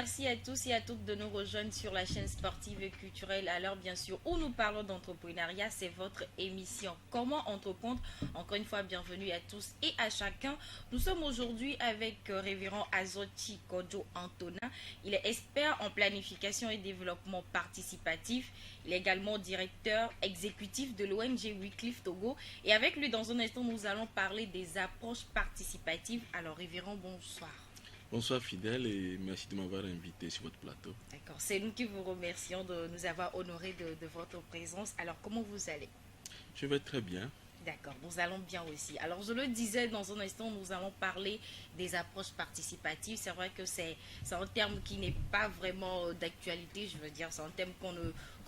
merci à tous et à toutes de nous rejoindre sur la chaîne sportive et culturelle. Alors bien sûr, où nous parlons d'entrepreneuriat, c'est votre émission Comment entreprendre. Encore une fois, bienvenue à tous et à chacun. Nous sommes aujourd'hui avec révérend Azotti Kojo Antonin. Il est expert en planification et développement participatif. Il est également directeur exécutif de l'ONG Wycliffe Togo. Et avec lui, dans un instant, nous allons parler des approches participatives. Alors révérend, bonsoir. Bonsoir fidèle et merci de m'avoir invité sur votre plateau. D'accord, c'est nous qui vous remercions de nous avoir honorés de votre présence. Alors, comment vous allez? Je vais très bien. D'accord, nous allons bien aussi. Alors, je le disais, dans un instant, nous allons parler des approches participatives. C'est vrai que c'est un terme qui n'est pas vraiment d'actualité, je veux dire, c'est un thème qu'on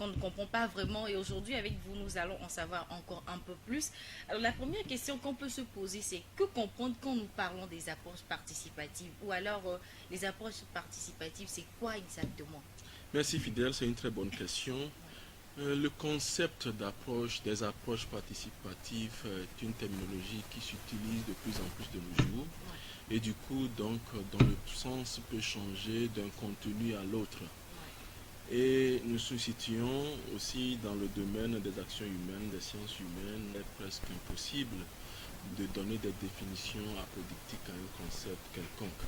ne comprend pas vraiment. Et aujourd'hui, avec vous, nous allons en savoir encore un peu plus. Alors, la première question qu'on peut se poser, c'est que comprendre quand nous parlons des approches participatives? Ou alors, les approches participatives, c'est quoi exactement? Merci fidèle, c'est une très bonne question. Le concept des approches participatives est une terminologie qui s'utilise de plus en plus de nos jours. Et du coup, donc, dans le sens peut changer d'un contenu à l'autre. Et nous nous situons aussi dans le domaine des actions humaines, des sciences humaines. Il est presque impossible de donner des définitions apodictiques à un concept quelconque.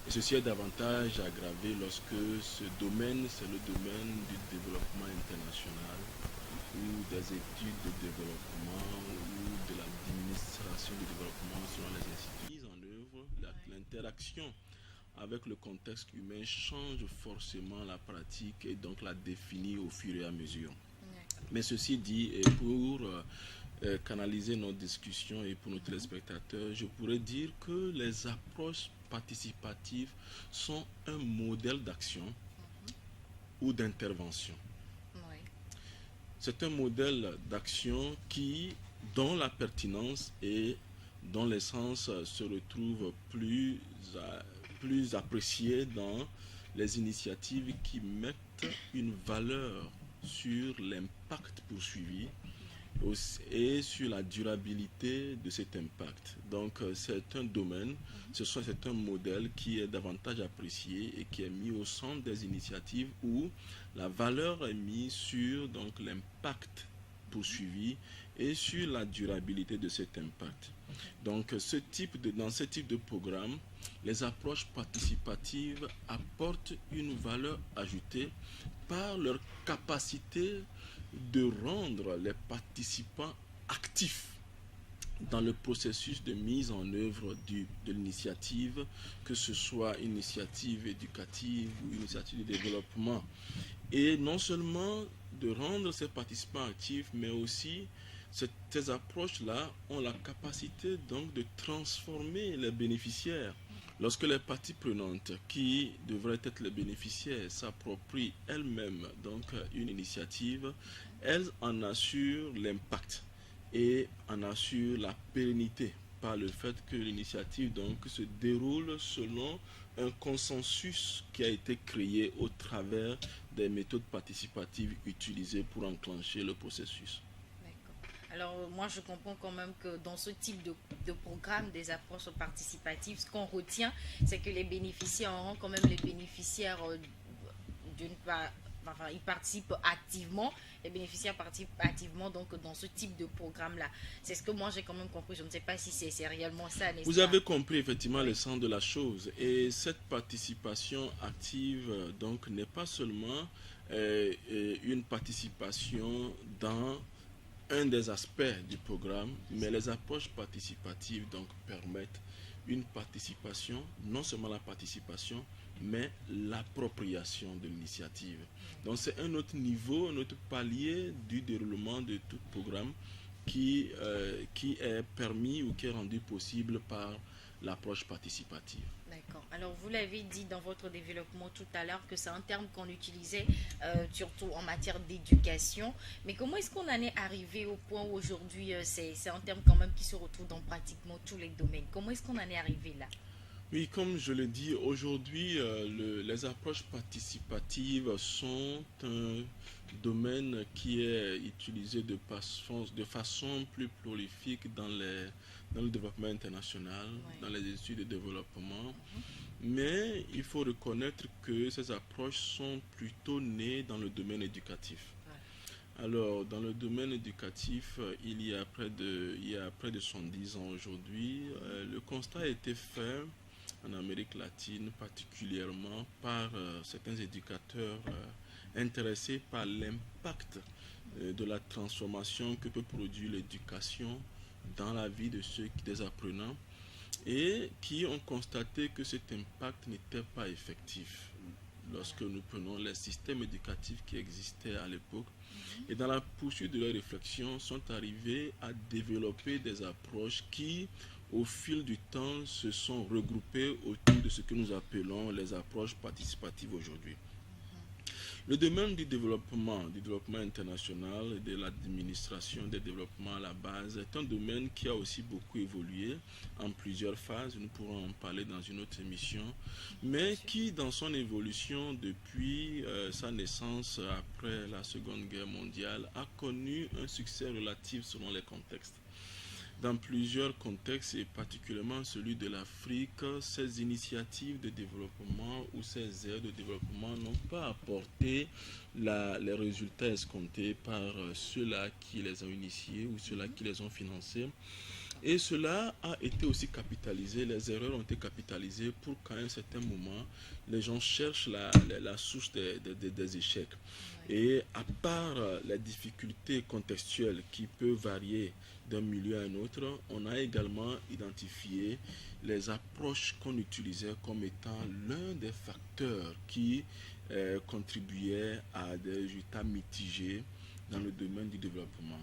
Et ceci est davantage aggravé lorsque ce domaine, c'est le domaine du développement international ou des études de développement ou de l'administration du développement selon les instituts. Mise en œuvre, l'interaction avec le contexte humain change forcément la pratique et donc la définit au fur et à mesure. Mais ceci dit, et pour canaliser notre discussion et pour nos téléspectateurs, je pourrais dire que les approches participatives sont un modèle d'action ou d'intervention. C'est un modèle d'action dont la pertinence et dont l'essence se retrouve plus appréciée dans les initiatives qui mettent une valeur sur l'impact poursuivi et sur la durabilité de cet impact. Donc c'est un domaine, c'est un modèle qui est davantage apprécié et qui est mis au centre des initiatives où la valeur est mise sur donc l'impact poursuivi et sur la durabilité de cet impact. Donc dans ce type de programme, les approches participatives apportent une valeur ajoutée par leur capacité de rendre les participants actifs dans le processus de mise en œuvre de l'initiative, que ce soit une initiative éducative ou une initiative de développement. Et non seulement de rendre ces participants actifs, mais aussi ces approches-là ont la capacité donc de transformer les bénéficiaires. Lorsque les parties prenantes qui devraient être les bénéficiaires s'approprient elles-mêmes donc une initiative, elles en assurent l'impact et en assurent la pérennité par le fait que l'initiative donc se déroule selon un consensus qui a été créé au travers des méthodes participatives utilisées pour enclencher le processus. Alors, moi, je comprends quand même que dans ce type de programme des approches participatives, ce qu'on retient, c'est que les bénéficiaires auront quand même les bénéficiaires d'une part. Enfin, ils participent activement, les bénéficiaires participent activement donc dans ce type de programme-là. C'est ce que moi j'ai quand même compris. Je ne sais pas si c'est réellement ça. Vous avez compris effectivement le sens de la chose. Et cette participation active donc n'est pas seulement une participation dans un des aspects du programme, mais les approches participatives donc permettent une participation, non seulement la participation, mais l'appropriation de l'initiative. Donc c'est un autre niveau, un autre palier du déroulement de tout programme qui est permis ou qui est rendu possible par l'approche participative. D'accord. Alors, vous l'avez dit dans votre développement tout à l'heure que c'est un terme qu'on utilisait surtout en matière d'éducation. Mais comment est-ce qu'on en est arrivé au point où aujourd'hui c'est un terme quand même qui se retrouve dans pratiquement tous les domaines? Comment est-ce qu'on en est arrivé là? Oui, comme je l'ai dit, aujourd'hui, les approches participatives sont un domaine qui est utilisé de façon plus prolifique dans le développement international, dans Oui. les études de développement. Mhm. Mais il faut reconnaître que ces approches sont plutôt nées dans le domaine éducatif. Voilà. Alors, dans le domaine éducatif, il y a près de 110 ans aujourd'hui, le constat a été fait en Amérique latine, particulièrement par certains éducateurs intéressés par l'impact de la transformation que peut produire l'éducation dans la vie de des apprenants, et qui ont constaté que cet impact n'était pas effectif lorsque nous prenons les systèmes éducatifs qui existaient à l'époque. Et dans la poursuite de leurs réflexions, sont arrivés à développer des approches qui, au fil du temps, se sont regroupées autour de ce que nous appelons les approches participatives aujourd'hui. Le domaine du développement international et de l'administration des développements à la base est un domaine qui a aussi beaucoup évolué en plusieurs phases. Nous pourrons en parler dans une autre émission, mais qui, dans son évolution depuis sa naissance après la Seconde Guerre mondiale, a connu un succès relatif selon les contextes. Dans plusieurs contextes, et particulièrement celui de l'Afrique, ces initiatives de développement ou ces aides de développement n'ont pas apporté les résultats escomptés par ceux-là qui les ont initiés ou ceux-là qui les ont financés. Et cela a été aussi capitalisé, les erreurs ont été capitalisées pour qu'à un certain moment, les gens cherchent la source des échecs. Et à part les difficultés contextuelles qui peuvent varier d'un milieu à un autre, on a également identifié les approches qu'on utilisait comme étant l'un des facteurs qui contribuaient à des résultats mitigés dans le domaine du développement.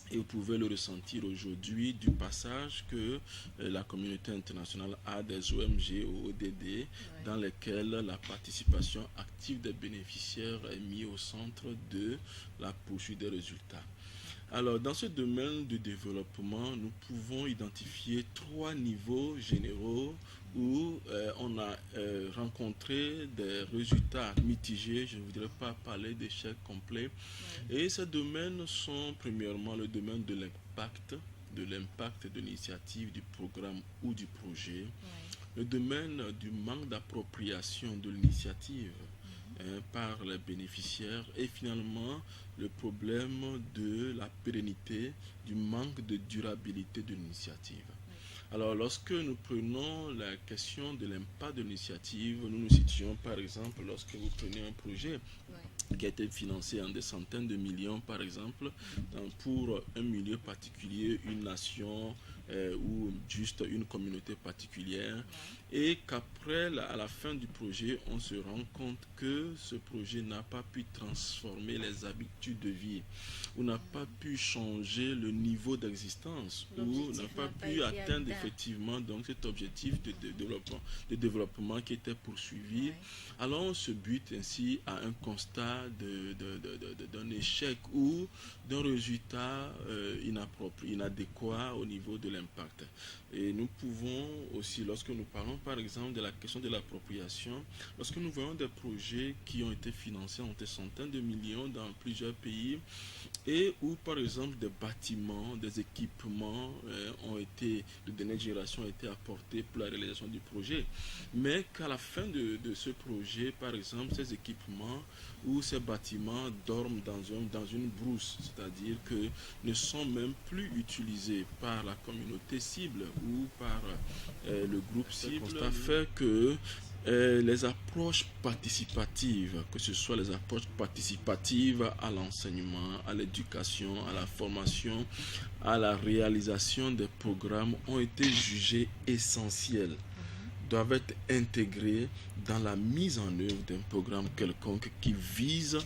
Et vous pouvez le ressentir aujourd'hui du passage que la communauté internationale a des OMG ou ODD dans lesquels la participation active des bénéficiaires est mise au centre de la poursuite des résultats. Alors, dans ce domaine de développement, nous pouvons identifier trois niveaux généraux où on a rencontré des résultats mitigés. Je ne voudrais pas parler d'échecs complets. Et ces domaines sont premièrement le domaine de l'impact de l'initiative, du programme ou du projet, le domaine du manque d'appropriation de l'initiative par les bénéficiaires, et finalement le problème de la pérennité, du manque de durabilité de l'initiative. Alors, lorsque nous prenons la question de l'impact de l'initiative, nous nous situons par exemple lorsque vous prenez un projet qui a été financé en des centaines de millions, par exemple, pour un milieu particulier, une nation ou juste une communauté particulière, et qu'après, à la fin du projet, on se rend compte que ce projet n'a pas pu transformer les habitudes de vie, ou n'a pas pu changer le niveau d'existence, ou n'a pas pu atteindre effectivement donc cet objectif de développement qui était poursuivi. Alors on se bute ainsi à un constat d'un échec ou d'un résultat inadéquat au niveau de l'impact. Et nous pouvons aussi, lorsque nous parlons par exemple de la question de l'appropriation, lorsque nous voyons des projets qui ont été financés en des centaines de millions dans plusieurs pays, et où par exemple des bâtiments, des équipements de dernière génération ont été apportés pour la réalisation du projet, mais qu'à la fin de ce projet, par exemple, ces équipements ou ces bâtiments dorment dans une brousse, c'est-à-dire que ne sont même plus utilisés par la communauté cible ou par le groupe cible. Ça fait que les approches participatives, que ce soit les approches participatives à l'enseignement, à l'éducation, à la formation, à la réalisation des programmes, ont été jugées essentielles, doivent être intégrées dans la mise en œuvre d'un programme quelconque qui vise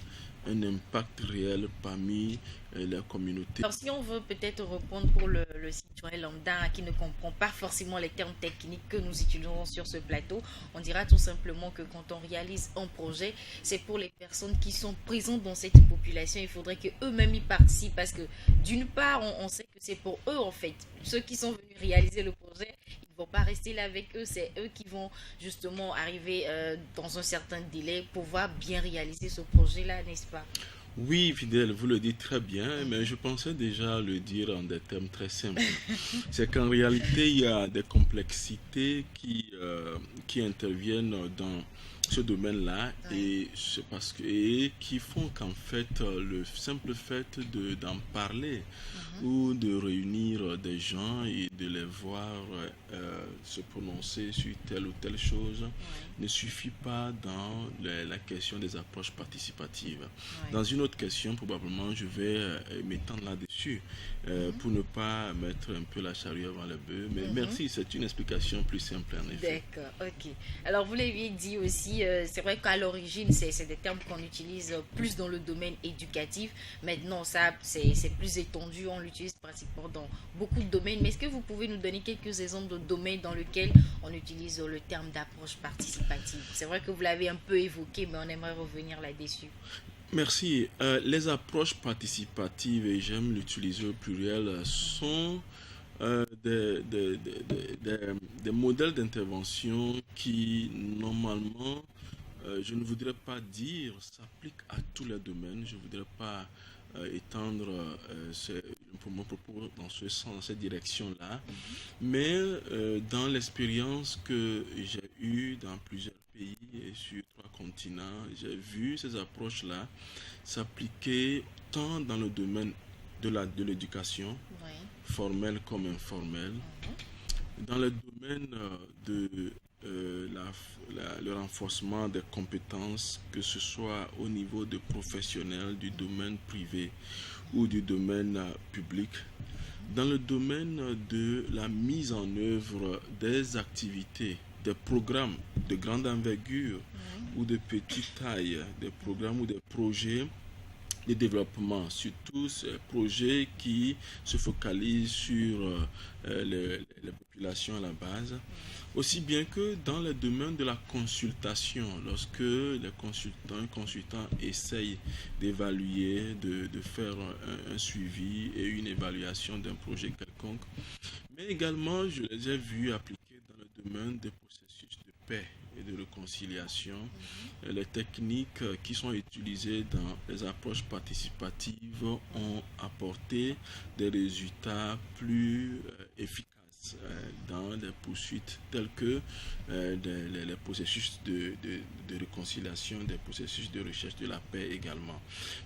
un impact réel parmi les communautés. Alors, si on veut peut-être répondre pour le citoyen lambda qui ne comprend pas forcément les termes techniques que nous utilisons sur ce plateau, on dira tout simplement que quand on réalise un projet, c'est pour les personnes qui sont présentes dans cette population. Il faudrait qu'eux-mêmes y participent parce que d'une part, on sait que c'est pour eux en fait. Ceux qui sont venus réaliser le projet, ils vont pas rester là avec eux, c'est eux qui vont justement arriver dans un certain délai pour pouvoir bien réaliser ce projet-là, n'est-ce pas? Oui, fidèle, vous le dites très bien, mais Mhm. je pensais déjà le dire en des termes très simples. C'est qu'en réalité, il y a des complexités qui interviennent dans ce domaine-là Oui. et c'est parce que et qui font qu'en fait le simple fait d'en parler Mhm. ou de réunir des gens et de les voir se prononcer sur telle ou telle chose Oui. ne suffit pas dans la question des approches participatives. Oui. Dans une autre question, probablement, je vais m'étendre là-dessus Mhm. pour ne pas mettre un peu la charrue avant le bœuf. Mais Mhm. merci, c'est une explication plus simple en effet. D'accord, ok. Alors, vous l'avez dit aussi, c'est vrai qu'à l'origine, c'est des termes qu'on utilise plus dans le domaine éducatif. Maintenant, ça, c'est plus étendu, on l'utilise pratiquement dans beaucoup de domaines. Mais est-ce que vous pouvez nous donner quelques exemples de domaines dans lesquels on utilise le terme d'approche participative? C'est vrai que vous l'avez un peu évoqué, mais on aimerait revenir là-dessus. Merci. Les approches participatives, et j'aime l'utiliser au pluriel, sont des modèles d'intervention qui, normalement, je ne voudrais pas dire s'appliquent à tous les domaines. Je ne voudrais pas étendre mon propos dans ce sens, dans cette direction-là. Mais dans l'expérience que j'ai eue dans plusieurs pays et sur trois continents, j'ai vu ces approches-là s'appliquer tant dans le domaine de l'éducation, Oui. formelle comme informelle, Mhm. dans le domaine de le renforcement des compétences, que ce soit au niveau de professionnels du domaine privé ou du domaine public, dans le domaine de la mise en œuvre des activités, des programmes de grande envergure Oui. ou de petite taille, des programmes ou des projets de développement, surtout ces projets qui se focalisent sur les populations à la base, aussi bien que dans le domaine de la consultation, lorsque les consultants, un consultant essayent d'évaluer, de faire un suivi et une évaluation d'un projet quelconque, mais également je les ai vus appliquer dans le domaine des processus de paix et de réconciliation, Mhm. les techniques qui sont utilisées dans les approches participatives ont apporté des résultats plus efficaces dans les poursuites telles que les processus de réconciliation, des processus de recherche de la paix également.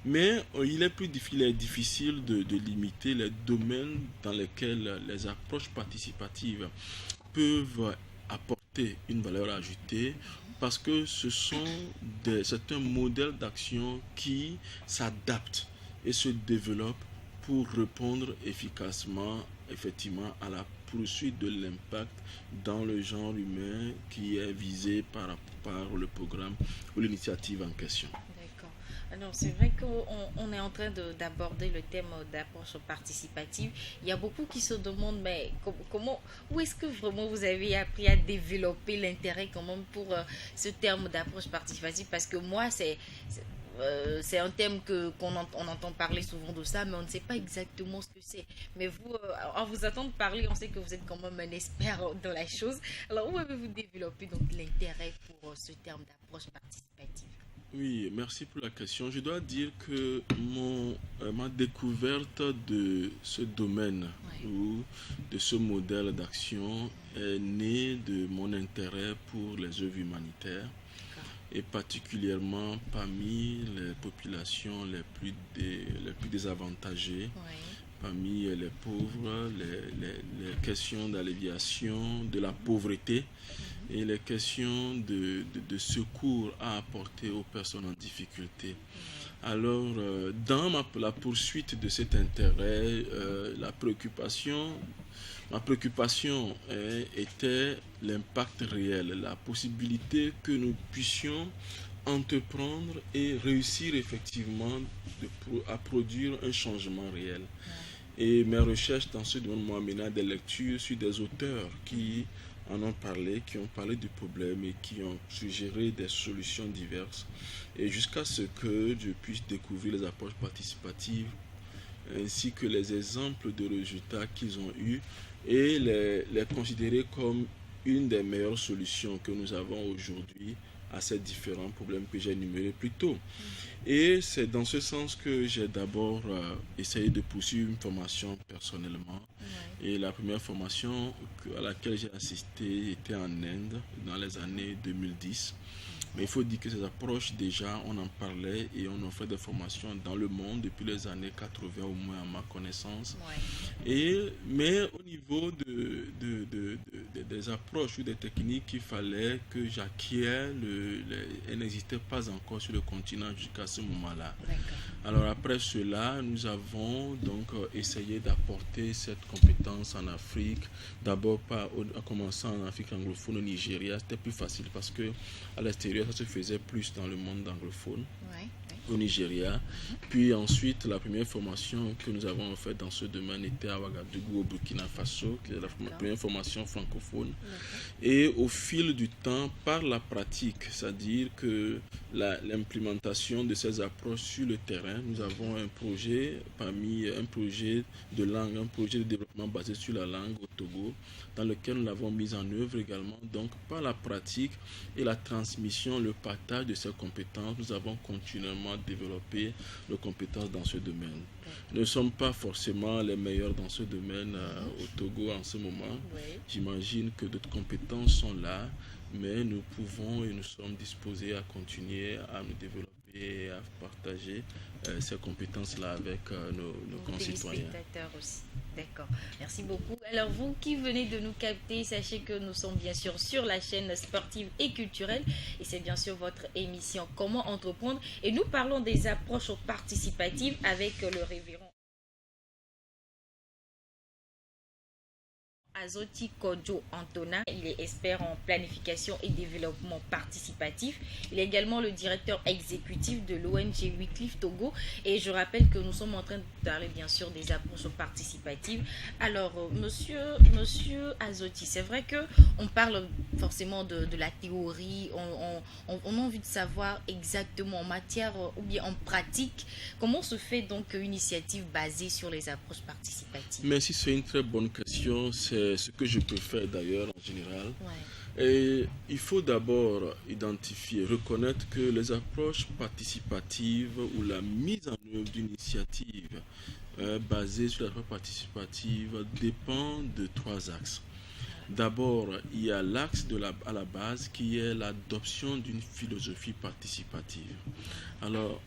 Mais il est difficile de limiter les domaines dans lesquels les approches participatives peuvent apporter une valeur ajoutée parce que c'est un modèle d'action qui s'adapte et se développe pour répondre efficacement, effectivement, à la poursuite de l'impact dans le genre humain qui est visé par le programme ou l'initiative en question. D'accord. Alors, c'est vrai qu'on est en train d'aborder le thème d'approche participative. Il y a beaucoup qui se demandent, mais comment, où est-ce que vraiment vous avez appris à développer l'intérêt quand même pour ce terme d'approche participative? Parce que moi, c'est un thème on entend parler souvent de ça, mais on ne sait pas exactement ce que c'est. Mais vous, en vous entendant parler, on sait que vous êtes quand même un expert dans la chose. Alors, où avez-vous développé donc l'intérêt pour ce terme d'approche participative? Oui, merci pour la question. Je dois dire que ma découverte de ce domaine Ouais. ou de ce modèle d'action est née de mon intérêt pour les œuvres humanitaires D'accord. et particulièrement parmi les populations les plus désavantagées, Oui. parmi les pauvres, les questions d'alléviation de la pauvreté Mhm. et les questions de secours à apporter aux personnes en difficulté. Oui. Alors, dans la poursuite de cet intérêt, ma préoccupation était l'impact réel, la possibilité que nous puissions entreprendre et réussir effectivement à produire un changement réel. Ouais. Et mes recherches dans ce domaine m'ont amené à des lectures sur des auteurs qui en ont parlé, qui ont parlé du problème et qui ont suggéré des solutions diverses. Et jusqu'à ce que je puisse découvrir les approches participatives ainsi que les exemples de résultats qu'ils ont eus, et les considérer comme une des meilleures solutions que nous avons aujourd'hui à ces différents problèmes que j'ai énumérés plus tôt. Et c'est dans ce sens que j'ai d'abord essayé de poursuivre une formation personnellement. Et la première formation à laquelle j'ai assisté était en Inde dans les années 2010. Mais il faut dire que ces approches, déjà, on en parlait et on offrait des formations dans le monde depuis les années 80 au moins à ma connaissance. Mais au niveau des approches ou des techniques qu'il fallait que j'acquière, elles n'existaient pas encore sur le continent jusqu'à ce moment-là. Alors après cela, nous avons donc essayé d'apporter cette compétence en Afrique. D'abord en commençant en Afrique anglophone, au Nigeria, c'était plus facile parce que à l'extérieur, ça se faisait plus dans le monde anglophone, au Nigeria. Puis ensuite, la première formation que nous avons faite dans ce domaine était à Ouagadougou, au Burkina Faso, qui est la première formation francophone. Et au fil du temps, par la pratique, c'est-à-dire que l'implémentation de ces approches sur le terrain, nous avons un projet de langue, un projet de développement basé sur la langue au Togo, dans lequel nous l'avons mis en œuvre également. Donc, par la pratique et la transmission, le partage de ces compétences, nous avons continuellement développé nos compétences dans ce domaine. Nous ne sommes pas forcément les meilleurs dans ce domaine au Togo en ce moment. J'imagine que d'autres compétences sont là, mais nous pouvons et nous sommes disposés à continuer à nous développer et à partager ces compétences-là avec nos concitoyens. Téléspectateurs aussi. D'accord. Merci beaucoup. Alors vous qui venez de nous capter, sachez que nous sommes bien sûr sur la chaîne sportive et culturelle et c'est bien sûr votre émission Comment entreprendre et nous parlons des approches participatives avec le révérend Azoti Kodjo Antona. Il est expert en planification et développement participatif. Il est également le directeur exécutif de l'ONG Wycliffe Togo. Et je rappelle que nous sommes en train de parler bien sûr des approches participatives. Alors, monsieur Azoti, c'est vrai qu'on parle forcément de la théorie. On a envie de savoir exactement en matière ou bien en pratique comment se fait donc une initiative basée sur les approches participatives. Merci, c'est une très bonne question. C'est ce que je peux faire d'ailleurs en général. Et il faut d'abord identifier, reconnaître que les approches participatives ou la mise en œuvre d'une initiative basée sur l'approche participative dépend de trois axes. D'abord, il y a l'axe à la base qui est l'adoption d'une philosophie participative. Alors,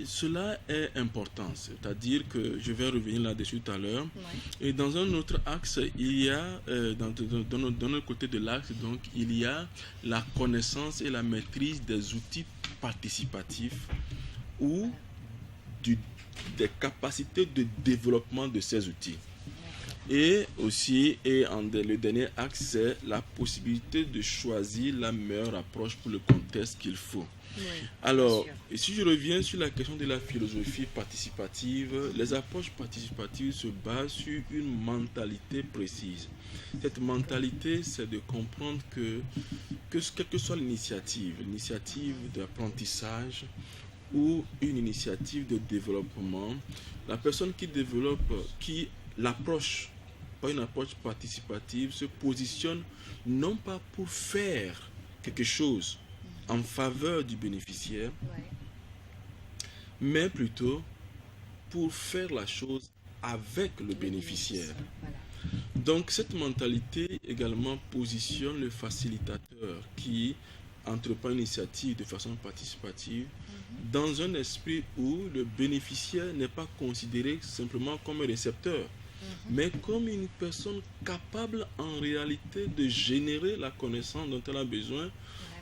cela est important, c'est-à-dire que je vais revenir là-dessus tout à l'heure. Et dans un autre axe, il y a, dans le côté de l'axe, donc, il y a la connaissance et la maîtrise des outils participatifs ou des capacités de développement de ces outils. Et aussi, le dernier axe, c'est la possibilité de choisir la meilleure approche pour le contexte qu'il faut. Alors, et si je reviens sur la question de la philosophie participative, les approches participatives se basent sur une mentalité précise. Cette mentalité, c'est de comprendre que quelle que soit l'initiative d'apprentissage ou une initiative de développement, la personne qui développe, l'approche, pas une approche participative, se positionne non pas pour faire quelque chose en faveur du bénéficiaire, mais plutôt pour faire la chose avec le bénéficiaire. Donc cette mentalité également positionne le facilitateur qui entreprend une initiative de façon participative dans un esprit où le bénéficiaire n'est pas considéré simplement comme un récepteur, mais comme une personne capable en réalité de générer la connaissance dont elle a besoin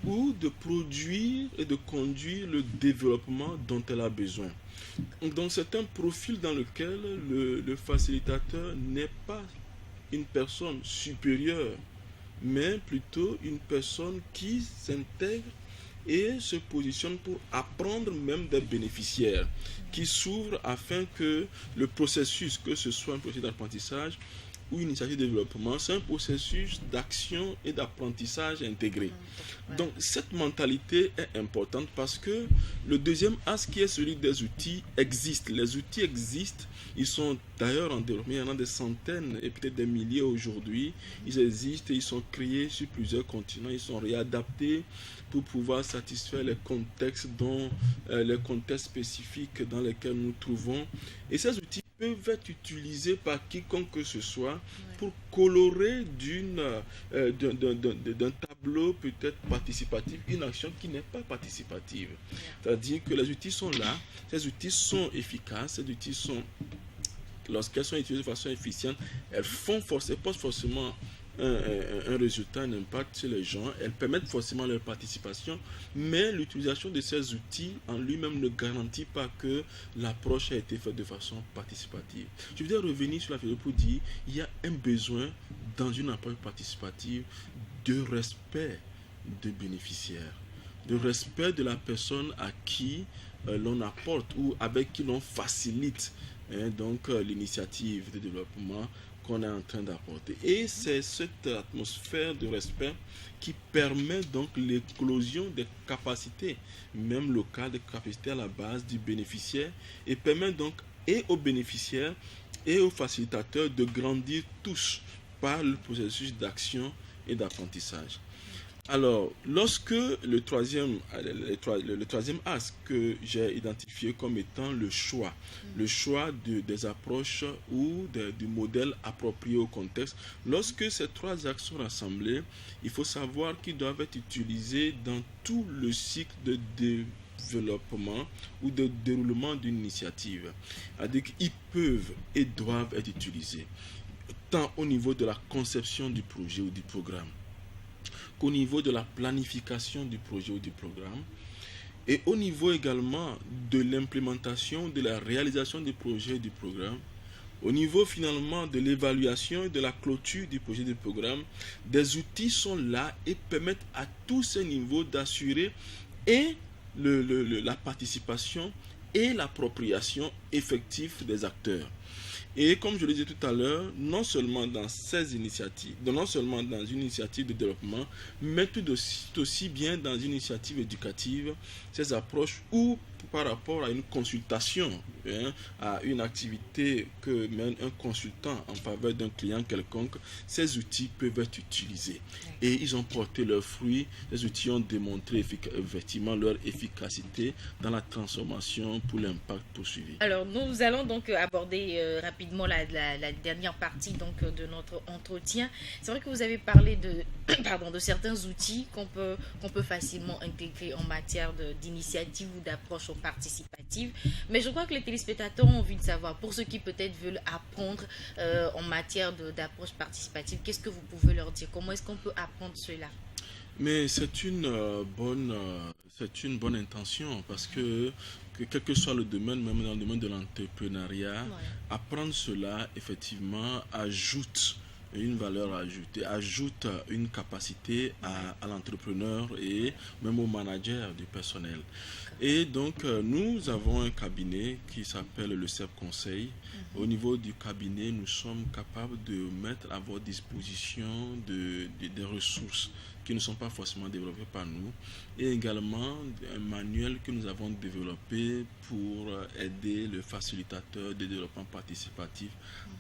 ou de produire et de conduire le développement dont elle a besoin. Donc c'est un profil dans lequel le facilitateur n'est pas une personne supérieure, mais plutôt une personne qui s'intègre et se positionne pour apprendre même des bénéficiaires, qui s'ouvrent afin que le processus, que ce soit un processus d'apprentissage, ou initiative de développement, c'est un processus d'action et d'apprentissage intégré. Donc cette mentalité est importante parce que le deuxième axe qui est celui des outils existe. Les outils existent, ils sont d'ailleurs en développement, il y en a des centaines et peut-être des milliers aujourd'hui. Ils existent et ils sont créés sur plusieurs continents, ils sont réadaptés pour pouvoir satisfaire les contextes spécifiques dans lesquels nous trouvons. Et ces outils peuvent être utilisés par quiconque que ce soit pour colorer d'un tableau peut-être participatif une action qui n'est pas participative. C'est-à-dire que les outils sont là, ces outils sont efficaces, ces outils sont, lorsqu'elles sont utilisées de façon efficiente, elles posent forcément un résultat, un impact sur les gens, elles permettent forcément leur participation, mais l'utilisation de ces outils en lui-même ne garantit pas que l'approche a été faite de façon participative. Je voudrais revenir sur la vidéo pour dire qu'il y a un besoin dans une approche participative de respect de bénéficiaires, de respect de la personne à qui l'on apporte ou avec qui l'on facilite l'initiative de développement qu'on est en train d'apporter. Et c'est cette atmosphère de respect qui permet donc l'éclosion des capacités, même locales, des capacités à la base du bénéficiaire, et permet donc et aux bénéficiaires et aux facilitateurs de grandir tous par le processus d'action et d'apprentissage. Alors, lorsque le troisième axe que j'ai identifié comme étant le choix des approches ou du modèle approprié au contexte, lorsque ces trois axes sont rassemblés, il faut savoir qu'ils doivent être utilisés dans tout le cycle de développement ou de déroulement d'une initiative. C'est-à-dire qu'ils peuvent et doivent être utilisés tant au niveau de la conception du projet ou du programme, qu'au niveau de la planification du projet ou du programme, et au niveau également de l'implémentation, de la réalisation du projet et du programme, au niveau finalement de l'évaluation et de la clôture du projet et du programme. Des outils sont là et permettent à tous ces niveaux d'assurer et la participation et l'appropriation effective des acteurs. Et comme je le disais tout à l'heure, non seulement dans ces initiatives, non seulement dans une initiative de développement, mais tout aussi bien dans une initiative éducative, ces approches ou par rapport à une consultation, à une activité que mène un consultant en faveur d'un client quelconque, ces outils peuvent être utilisés. Et ils ont porté leurs fruits, les outils ont démontré effectivement leur efficacité dans la transformation pour l'impact poursuivi. Alors, nous allons donc aborder rapidement la dernière partie donc, de notre entretien. C'est vrai que vous avez parlé de, de certains outils qu'on peut facilement intégrer en matière d'initiative ou d'approche participative, mais je crois que les téléspectateurs ont envie de savoir, pour ceux qui peut-être veulent apprendre en matière d'approche participative, qu'est-ce que vous pouvez leur dire? Comment est-ce qu'on peut apprendre cela? Mais c'est une bonne intention parce que quel que soit le domaine, même dans le domaine de l'entrepreneuriat, apprendre cela effectivement ajoute une valeur ajoutée, ajoute une capacité à l'entrepreneur et même au manager du personnel. Et donc, nous avons un cabinet qui s'appelle le CEP Conseil. Au niveau du cabinet, nous sommes capables de mettre à votre disposition des ressources qui ne sont pas forcément développées par nous, et également un manuel que nous avons développé pour aider le facilitateur de développement participatif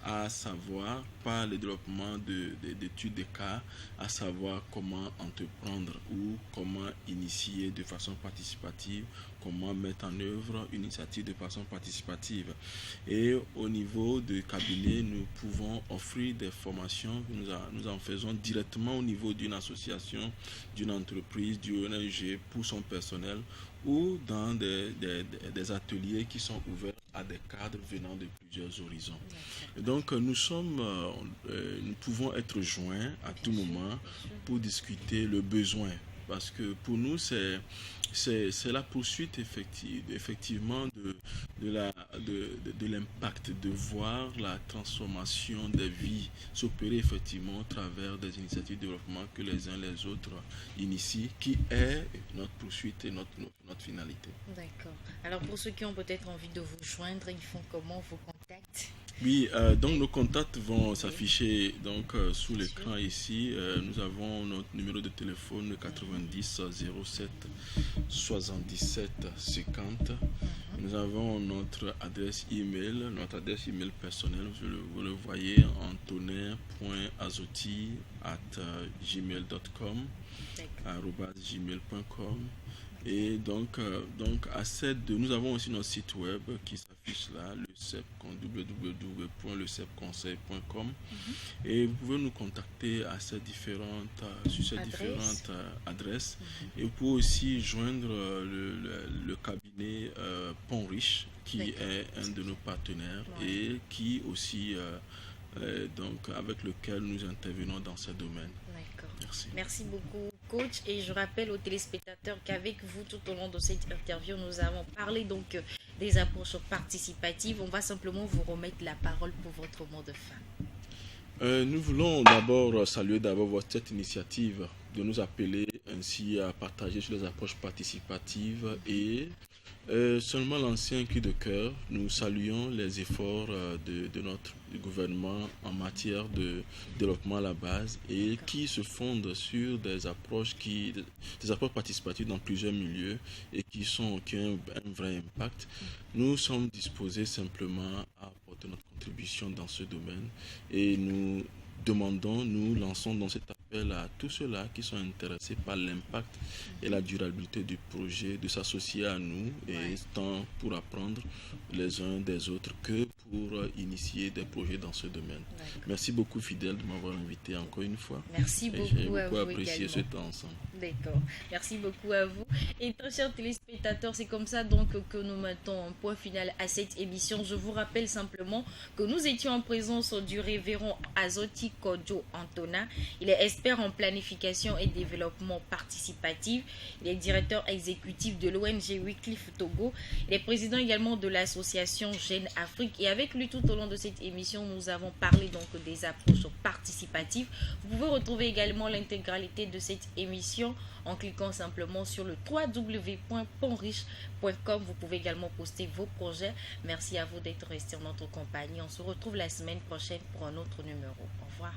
à savoir, par le développement d'études de cas, à savoir comment entreprendre ou comment initier de façon participative, comment mettre en œuvre une initiative de façon participative. Et au niveau du cabinet, nous pouvons offrir des formations que nous en faisons directement au niveau d'une association, d'une entreprise, du ONG pour son personnel, ou dans des ateliers qui sont ouverts à des cadres venant de plusieurs horizons. Et donc nous pouvons être joints à tout moment pour discuter le besoin, parce que pour nous c'est la poursuite effectivement de l'impact, de voir la transformation des vies s'opérer effectivement au travers des initiatives de développement que les uns les autres initient, qui est notre poursuite et notre finalité. D'accord. Alors pour ceux qui ont peut-être envie de vous joindre, ils font comment, vous contactent? Oui, donc nos contacts vont s'afficher donc sous Bien sûr. l'écran ici. Nous avons notre numéro de téléphone 90 07 77 50. Mhm. Nous avons notre adresse email, personnelle. Vous le voyez, antonin.azotti@gmail.com, D'accord. gmail.com. Et donc nous avons aussi notre site web qui s'affiche là, le www.lecepconseil.com. Mhm. Et vous pouvez nous contacter sur ces Adresse. différentes adresses. Mhm. Et vous pouvez aussi joindre le cabinet Pont Riche, qui D'accord. est un de nos partenaires Ouais. et qui aussi, donc, avec lequel nous intervenons dans ce domaine. D'accord. Merci. Merci beaucoup, coach. Et je rappelle aux téléspectateurs qu'avec vous, tout au long de cette interview, nous avons parlé donc des approches participatives. On va simplement vous remettre la parole pour votre mot de fin. Nous voulons d'abord saluer cette initiative de nous appeler ainsi à partager sur les approches participatives et seulement l'ancien cri de cœur. Nous saluons les efforts de notre gouvernement en matière de développement à la base et qui se fondent sur des approches participatives dans plusieurs milieux et qui ont un vrai impact. Nous sommes disposés simplement à apporter notre contribution dans ce domaine et nous lançons dans cet appel à tous ceux-là qui sont intéressés par l'impact et la durabilité du projet de s'associer à nous et tant pour apprendre les uns des autres que pour initier des projets dans ce domaine. Merci beaucoup Fidèle de m'avoir invité encore une fois. Merci Et beaucoup, j'ai à beaucoup vous apprécié également. ce temps ensemble. D'accord. Merci beaucoup à vous. Et très chers téléspectateurs, c'est comme ça donc que nous mettons un point final à cette émission. Je vous rappelle simplement que nous étions en présence du révérend Azotti Kodjo Antonin. Il est expert en planification et développement participatif. Il est directeur exécutif de l'ONG Wycliffe Togo. Il est président également de l'association Jeune Afrique. Et avec lui, tout au long de cette émission, nous avons parlé donc des approches participatives. Vous pouvez retrouver également l'intégralité de cette émission en cliquant simplement sur le www.pontriche.com. Vous pouvez également poster vos projets. Merci à vous d'être restés en notre compagnie. On se retrouve la semaine prochaine pour un autre numéro. Au revoir.